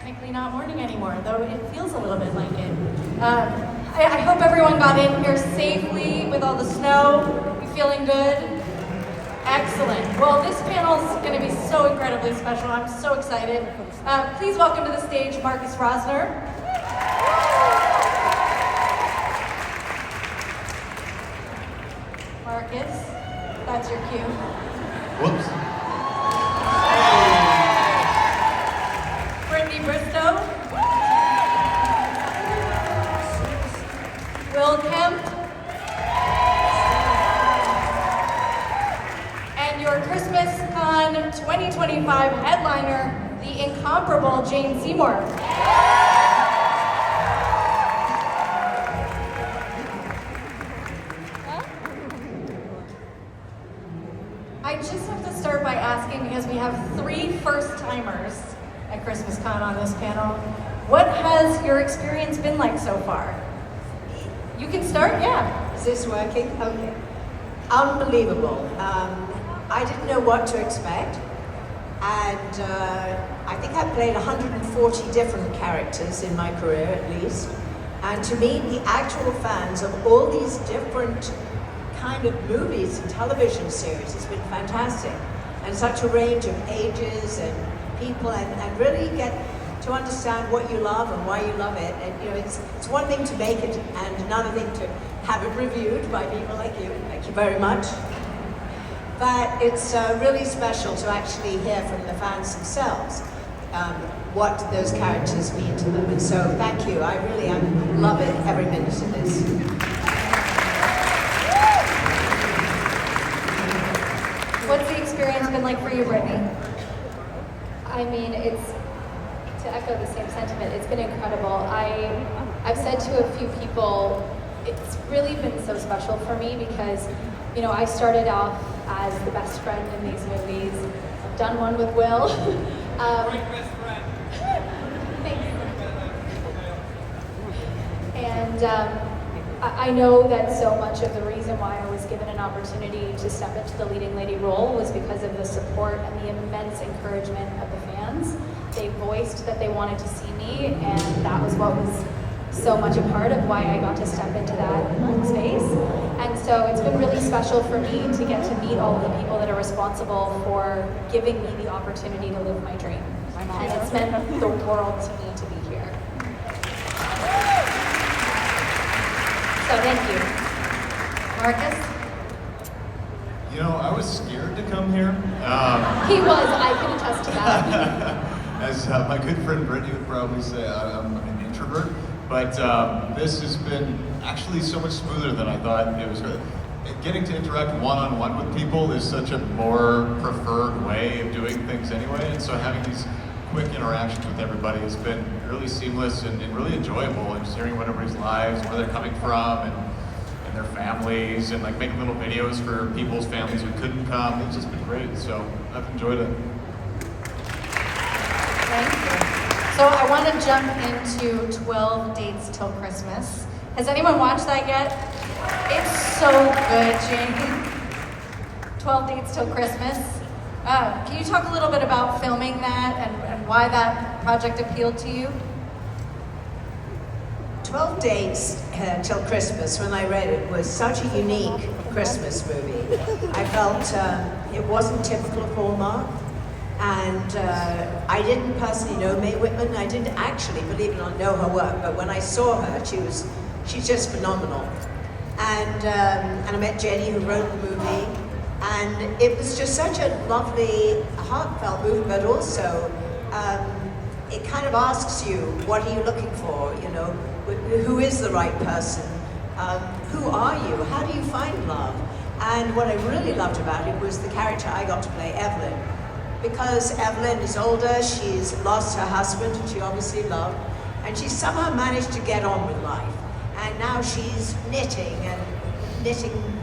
technically not morning anymore, though it feels a little bit like it. I hope everyone got in here safely with all the snow. You feeling good? Excellent. Well, this panel is going to be so incredibly special. I'm so excited. Please welcome to the stage Marcus Rosner. Marcus, that's your cue. Whoops. Brittany Bristow. Kemp. And your Christmas Con 2025 headliner, the incomparable Seymour. I just have to start by asking, because we have 3 first-timers at Christmas Con on this panel, what has your experience been like so far? You can start, yeah. Is this working? Okay. Unbelievable. I didn't know what to expect, and I think I've played 140 different characters in my career at least, and to meet the actual fans of all these different kind of movies and television series has been fantastic, and such a range of ages and people, and really get to understand what you love and why you love it. And you know, it's one thing to make it and another thing to have it reviewed by people like you. Thank you very much. But it's really special to actually hear from the fans themselves what those characters mean to them. And so thank you. I really am loving every minute of this. What's the experience been like for you, Brittany? I mean, to echo the same sentiment, it's been incredible. I've said to a few people, it's really been so special for me because, you know, I started off as the best friend in these movies. I've done one with Will. Great best friend. Thanks. And I know that so much of the reason why I was given an opportunity to step into the leading lady role was because of the support and the immense encouragement of the fans. They voiced that they wanted to see me, and that was what was so much a part of why I got to step into that space. And so it's been really special for me to get to meet all of the people that are responsible for giving me the opportunity to live my dream. And it's meant the world to me to be here. So thank you. Marcus? You know, I was scared to come here. He was, I can attest to that. As my good friend Brittany would probably say, I'm an introvert, but this has been actually so much smoother than I thought it was going to. Getting to interact one-on-one with people is such a more preferred way of doing things anyway, and so having these quick interactions with everybody has been really seamless and really enjoyable, and just hearing what everybody's lives, where they're coming from, and their families, and like making little videos for people's families who couldn't come. It's just been great, so I've enjoyed it. Thank you. So I want to jump into 12 Dates Till Christmas. Has anyone watched that yet? It's so good, Jane. 12 Dates Till Christmas. Can you talk a little bit about filming that and why that project appealed to you? 12 Dates Till Christmas, when I read it, was such a unique Christmas movie. I felt it wasn't typical of Hallmark. And I didn't personally know Mae Whitman. I didn't actually, believe it or not, know her work. But when I saw her, she's just phenomenal. And I met Jenny, who wrote the movie. And it was just such a lovely, heartfelt movie, but also it kind of asks you, what are you looking for? You know, who is the right person? Who are you? How do you find love? And what I really loved about it was the character I got to play, Evelyn. Because Evelyn is older, she's lost her husband, who she obviously loved, and she's somehow managed to get on with life. And now she's knitting,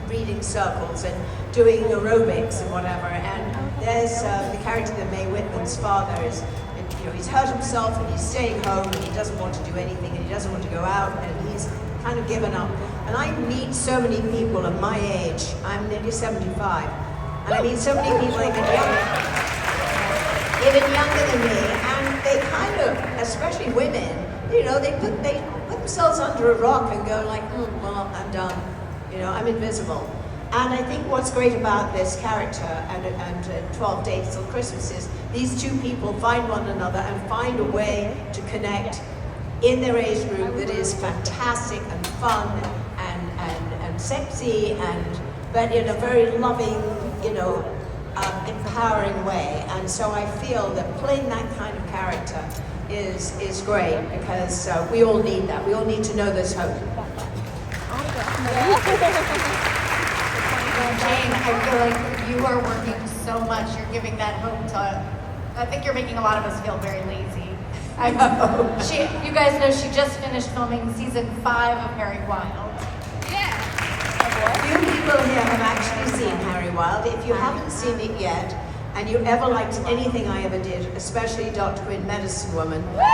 reading circles, and doing aerobics and whatever. And there's the character that Mae Whitman's father is, and, you know, he's hurt himself and he's staying home and he doesn't want to do anything and he doesn't want to go out and he's kind of given up. And I meet so many people of my age, I'm nearly 75, and I meet so many people even younger than me, and they they kind of, especially women, you know, they put themselves under a rock and go like, well, I'm done. You know, I'm invisible. And I think what's great about this character and 12 Days Till Christmas is these two people find one another and find a way to connect in their age group that is fantastic and fun and sexy but in a very loving, you know, empowering way. And so I feel that playing that kind of character is great because we all need that. We all need to know there's hope. Jane, I feel like you are working so much. You're giving that hope to. I think you're making a lot of us feel very lazy. I know. You guys know she just finished filming season 5 of Harry Wild. Yeah. Few people here have actually seen Harry Wild. If you haven't seen it yet, and you ever liked anything I ever did, especially Dr. Quinn, Medicine Woman. Okay,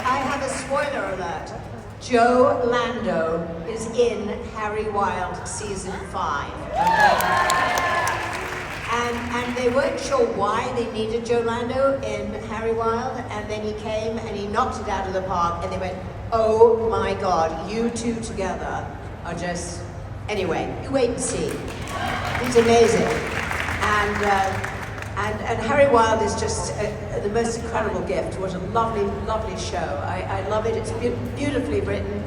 I have a spoiler alert. Joe Lando is in Harry Wild season 5. Okay? And they weren't sure why they needed Joe Lando in Harry Wild, and then he came and he knocked it out of the park, and they went, oh my God, you two together are just... Anyway, you wait and see. He's amazing. And Harry Wild is just the most incredible gift. What a lovely, lovely show. I love it. It's beautifully written.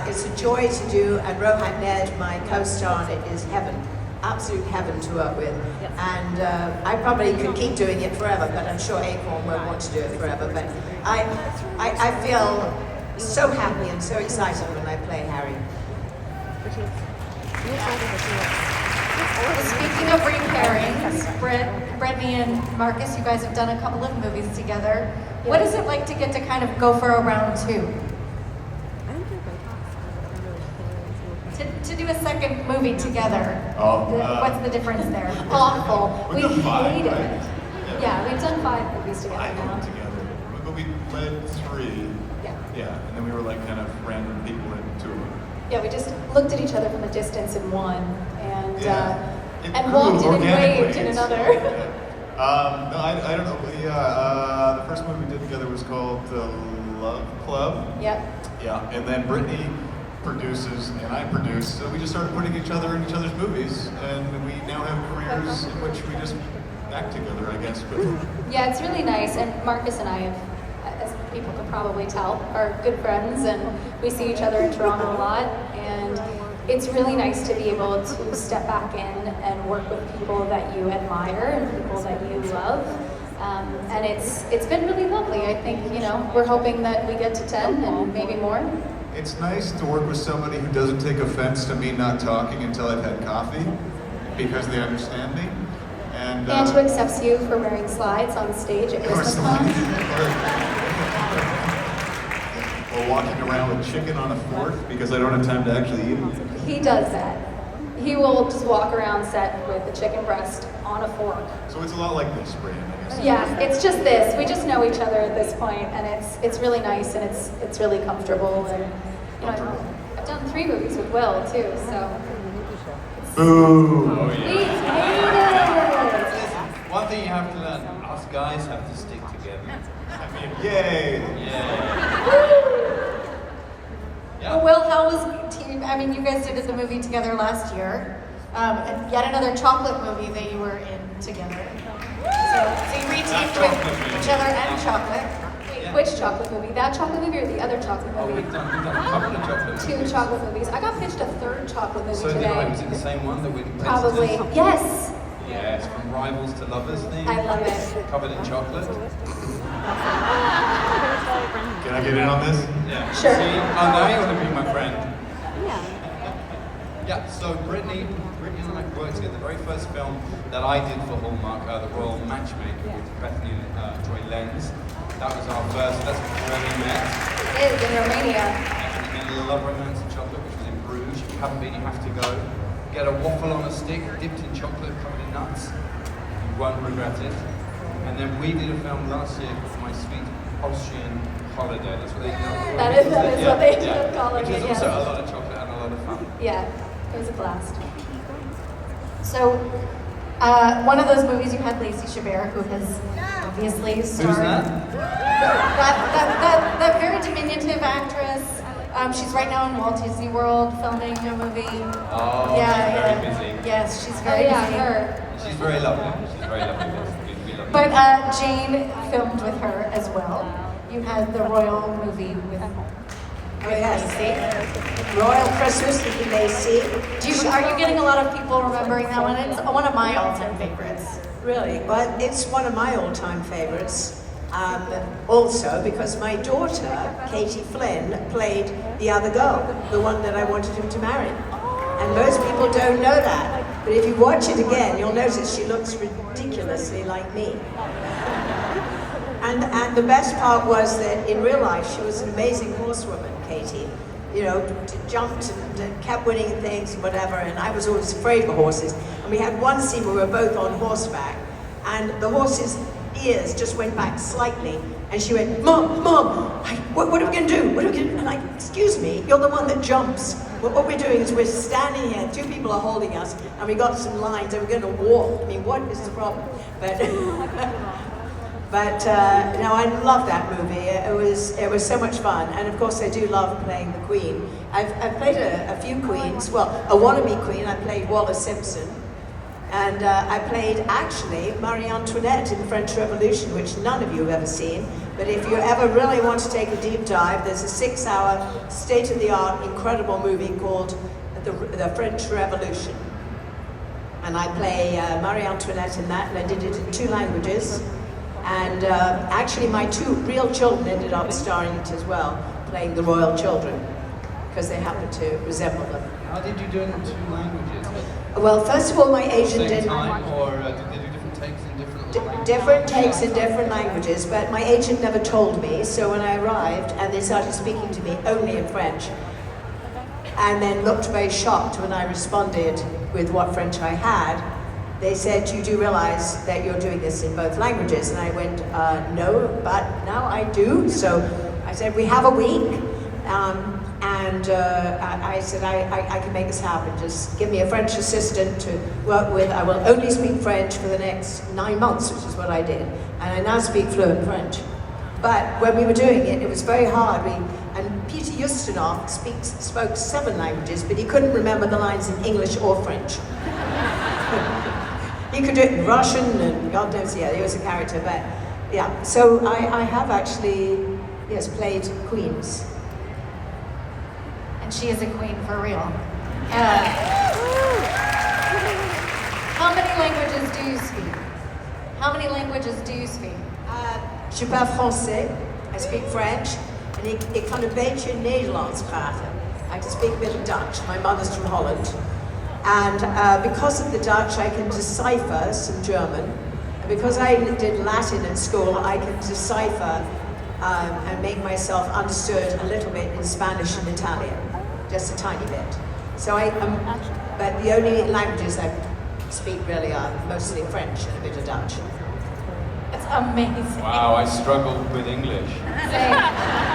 It's a joy to do, and Rohan Ned, my co-star on it, is heaven. Absolute heaven to work with. And I probably could keep doing it forever, but I'm sure Acorn won't want to do it forever. But I feel so happy and so excited when I play Harry. Speaking of repairings, Brittany and Marcus, you guys have done a couple of movies together. What is it like to get to kind of go for a round 2? To do a second movie together. What's the difference there? Awful. We've done 5, hate it. right? Yeah, we've done 5 movies together 5 now. together, but we led 3. Yeah, and then we were like kind of random people in 2 of them. Yeah, we just looked at each other from a distance in one, and It and grew walked in and organically. waved in another. No, I don't know. The first movie we did together was called The Love Club. Yep. Yeah, and then Brittany produces and I produce, so we just started putting each other in each other's movies, and we now have careers in which we just act together, I guess. But Yeah, it's really nice, and Marcus and I have, as people can probably tell, are good friends, and we see each other in Toronto a lot, and it's really nice to be able to step back in and work with people that you admire and people that you love. And it's been really lovely. I think, you know, we're hoping that we get to 10 and maybe more. it's nice to work with somebody who doesn't take offense to me not talking until I've had coffee, because they understand me. And who accepts you for wearing slides on stage at Christmas time. Or walking around with chicken on a fork because I don't have time to actually eat it. He does that. He will just walk around set with a chicken breast on a fork. So it's a lot like this, Brian, I guess. Yeah, it's just this. We just know each other at this point, and it's really nice, and it's really comfortable. And you know, I've done 3 movies with Will too, so. Boo! Oh, He's yeah. made it. Listen, one thing you have to learn, us guys have to stick together. I mean, yay! Yeah. Well, Will, how was team? I mean, you guys did the movie together last year, and yet another chocolate movie that you were in together. So you re-teamed with each other and chocolate. Wait, which chocolate movie? That chocolate movie or the other chocolate Oh, movie? we've done a couple of chocolate 2 movies. chocolate movies. I got pitched a 3rd chocolate movie So today. was it the same one that we Probably. Yes. Yeah, it's from Rivals to Lovers thing. I love it. Covered in chocolate. Can I get in on this? Yeah. Sure. See, now you want to be my friend. Yeah, so Brittany and I worked together. The very first film that I did for Hallmark, The Royal Matchmaker with Bethany and Joy Lenz. That was our first, that's before we met. It is in Romania. And then Love, Romance and Chocolate, which was in Bruges. If you haven't been, you have to go. Get a waffle on a stick, dipped in chocolate, covered in nuts. You won't regret it. And then we did a film last year called My Sweet Austrian Holiday. That's what they call That is what they end up calling Which it, is also yes. a lot of chocolate and a lot of fun. Yeah, it was a blast. So One of those movies you had Lacey Chabert, who has obviously starred. Who's that? That very diminutive actress. She's right now in Walt Disney World filming a movie. Oh, she's very busy. Yes, she's very busy. her. She's very lovely. She's very lovely. We love But her. Jane filmed with her as well. You had the royal movie with Lacey. Royal Christmas with Lacey. Are you getting a lot of people remembering that one? It's one of my all-time favorites. Really? Well, it's one of my all-time favorites. Also, because my daughter, Katie Flynn, played the other girl, the one that I wanted him to marry. And most people don't know that. But if you watch it again, you'll notice she looks ridiculously like me. And the best part was that in real life, she was an amazing horsewoman, Katie. You know, jumped and kept winning things and whatever, and I was always afraid of horses. And we had one scene where we were both on horseback, and the horse's ears just went back slightly, and she went, Mom, what are we going to do? What are we going to do? And I'm like, excuse me, you're the one that jumps. Well, what we're doing is we're standing here, two people are holding us, and we got some lines, and we're going to walk. I mean, what is the problem? But no, I love that movie. It was so much fun, and of course I do love playing the Queen. I've played a few queens. Well, a wannabe queen. I played Wallis Simpson, and I played actually Marie Antoinette in the French Revolution, which none of you have ever seen. But if you ever really want to take a deep dive, there's a 6-hour, state-of-the-art, incredible movie called the French Revolution, and I play Marie Antoinette in that, and I did it in 2 languages. And actually, my 2 real children ended up starring it as well, playing the royal children, because they happen to resemble them. How did you do it in 2 languages? Well, first of all, my agent Same did time, or did they do different takes in different languages? different takes in different languages, but my agent never told me. So when I arrived, and they started speaking to me only in French, and then looked very shocked when I responded with what French I had, they said, you do realize that you're doing this in both languages? And I went, no, but now I do. So I said, we have a week. I said, I can make this happen. Just give me a French assistant to work with. I will only speak French for the next 9 months, which is what I did. And I now speak fluent French. But when we were doing it, it was very hard. And Peter Ustinov spoke 7 languages, but he couldn't remember the lines in English or French. He could do it in Russian, and God knows, yeah, he was a character, but yeah. So I have actually, yes, played queens. And she is a queen for real. How many languages do you speak? How many languages do you speak? Je parle français, I speak French, en ik kan een beetje Nederlands praten. I can speak a bit of Dutch. My mother's from Holland. And because of the Dutch, I can decipher some German. And because I did Latin at school, I can decipher and make myself understood a little bit in Spanish and Italian, just a tiny bit. So but the only languages I speak really are mostly French and a bit of Dutch. It's amazing. Wow, I struggled with English. Same.